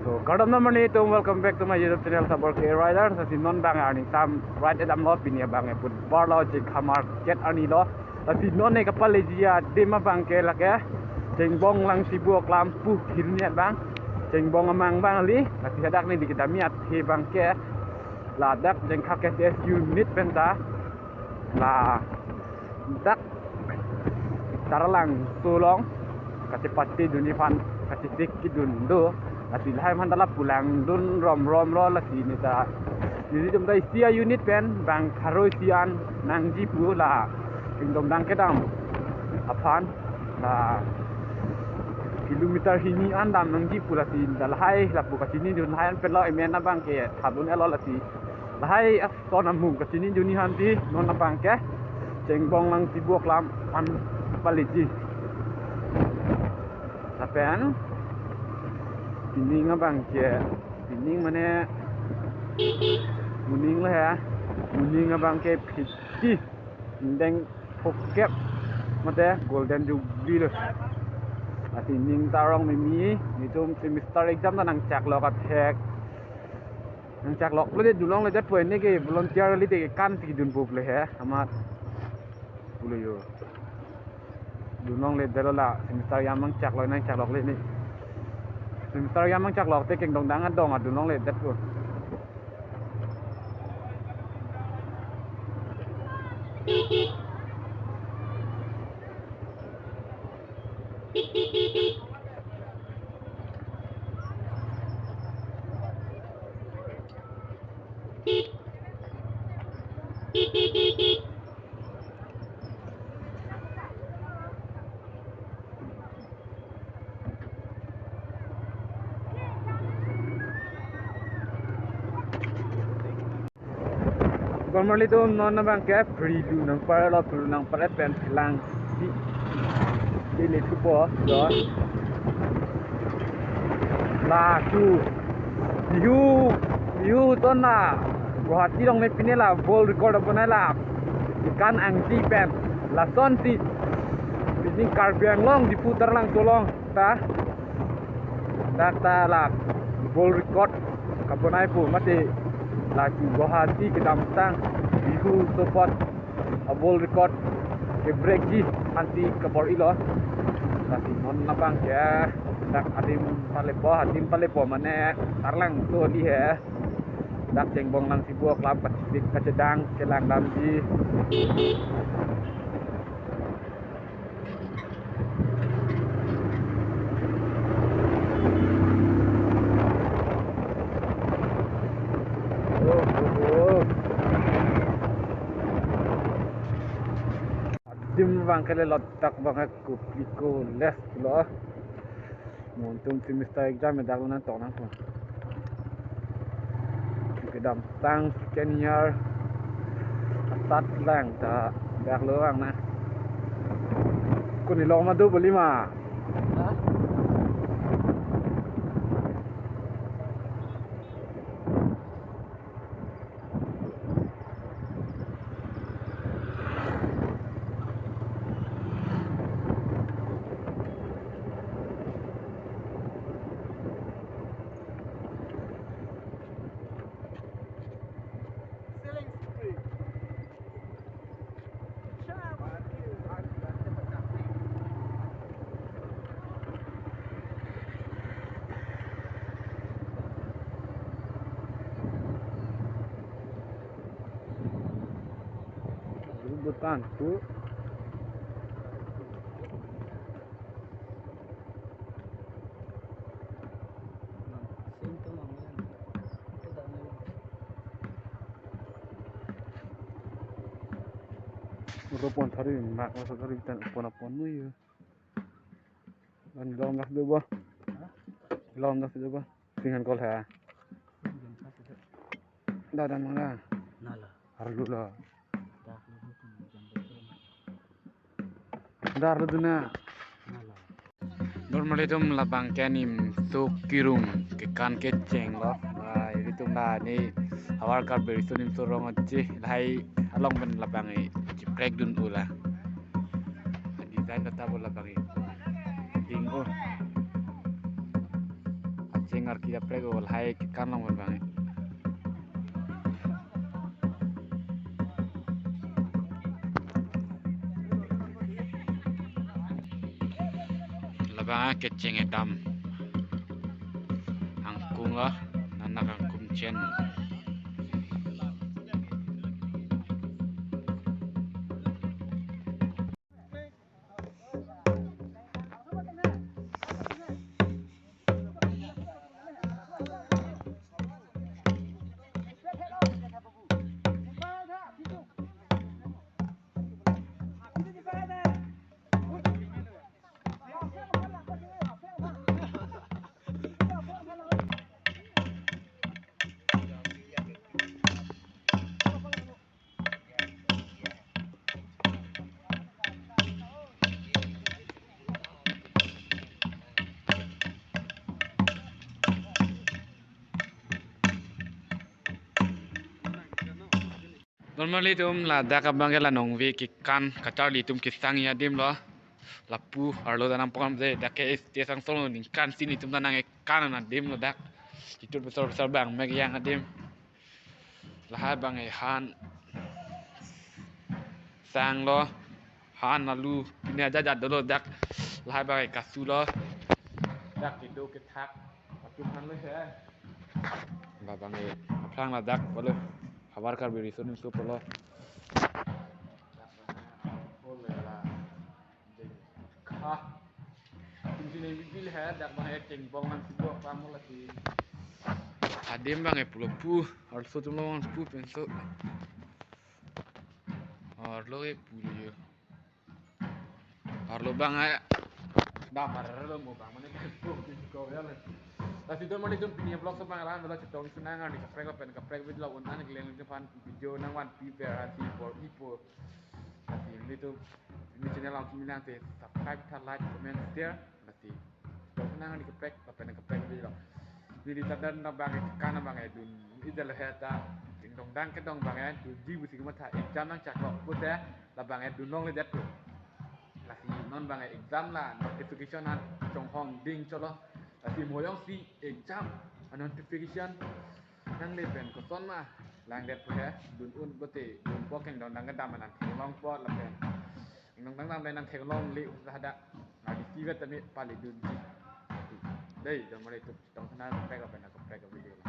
So, kardam naman ito, welcome back to my YouTube channel sa Bork Rider. Sa sinon bang arning tam right at amlo pinya bang put barlo jig hamar jet arni lo. Sa sinon ne kapal jia dema bang ke lake. Jengbong lang sibu lampu hilnya bang. Jengbong amang bang li. Kasi hadak ni di kita miat he bang ke. Ladak jeng kakes unit penta. La dak taralang tulong kasi pasti dunifan kasi sikit dun do. Kasi lahat man dalam pulang dun rom lo lagi ni ta. Jadi jom dah isia unit pen bang karusian nang jipu lah. Indom dang kedam. Apan lah kilometer hini andam nang jipu lah si dalhai lah buka sini dun hai pen lo emen bang ke tabun elo lah si. Lahai aston amu ke sini duni hanti non bang ke. Cengbong lang sibuk lam an paliji. Tapen pining abang ke pining mana muning lah ya muning abang ke piti deng pokep mata golden jubilee loh asi ning tarong mimi itu semester exam ta nang cak lok attack nang cak lok le dulong le jat poin ne ke volunteer li te kan ti dun buk le ya amat bulu yo dulong le dalola semester yang cak lok nang cak lok le ni semester yang cak lok te keng dong dang adong adu nong le dat ko Normally tu non bang ke free du nang para lo tu nang para pen lang di le tu po do la tu you to na Guwahati dong me pine la vol record apna la kan angti pen la son si ini karbiang long diputar lang tolong ta la vol record kaponai pu mati laju Guwahati ke Damtang bihu support vol record ke break ji anti ke bor ilo tapi non nabang ya dak adim palepo mane tarlang tu di he dak cengbong lang sibuak lam patik kacedang ke lang damji dim bang kele lotak bang aku piko les lo montung semester exam dak nan tok nang ko kedam tang senior asat lang ta dak lo bang na ko ni lo ma do beli ma bukan tu Ropon tadi mak masuk tadi tan pon nu ya. Dan lom dah tu bah. Lom dah tu bah. Dengan kol ha. Dah dan mana? Nala. Harus lah. Dah lu tu jam Dar tu na. Nala. Normally tu melabang kanim tu kirung ke kan ke ceng lo. Jadi tu lah ni awal kar beri tu nim sorong aje. Lai along ben labang ni ciprek dun ula. Design kata bola bagi. Ding oh. Ceng arki da prego wal hai kan long wal bang labang ke cheng edam angkung la nanak angkum chen normally tum la da ka bang la nong vi ki kan ka tar li tum ki sang ya dim lo la pu arlo da nam pom de da ke te sang solo ning kan sini tum da nang e kan na dim lo dak itu besar besar bang meg yang adim la ha bang e han sang lo han na lu pina ja ja do dak la ha bang e kasu lo dak ki do ki thak tum han lo he la bang e phang la dak bolo habar kar beri sonim so polo kha sini bil he dak bang e ting bong man si bo pa mo la si adem bang e pulo pu ar so tum lo pu pen so ar lo e pu yo ar lo bang e da mar lo mo bang man e pu ko ya le tapi tu mana tu punya blog tu bang lah, mula cetong senang ni kaprek apa ni kaprek video lawan ni kalian ni depan video nang wan prepare hati for people. Tapi ini tu ini channel langsung ni nanti subscribe, like, comment, share. Nanti cetong senang ni kaprek apa ni kaprek video. Jadi tanda nak bang kan bang edun itu lah heta dong dang ke dong bang edun jibu sih mata exam nang cak kok putih lah bang edun nong le jatuh. Lah si non bang exam lah notification han chong hong ding cholo. Tapi moyong si exam notification nang le pen ko son ma lang det phe dun un bote dun po keng don dang ga dam nan theng long po la pen nang dang dang nan theng long le sa da na di ti ga tami pa le dun ji dei dong ma le tu tong na pe ga pen na ko pe ga video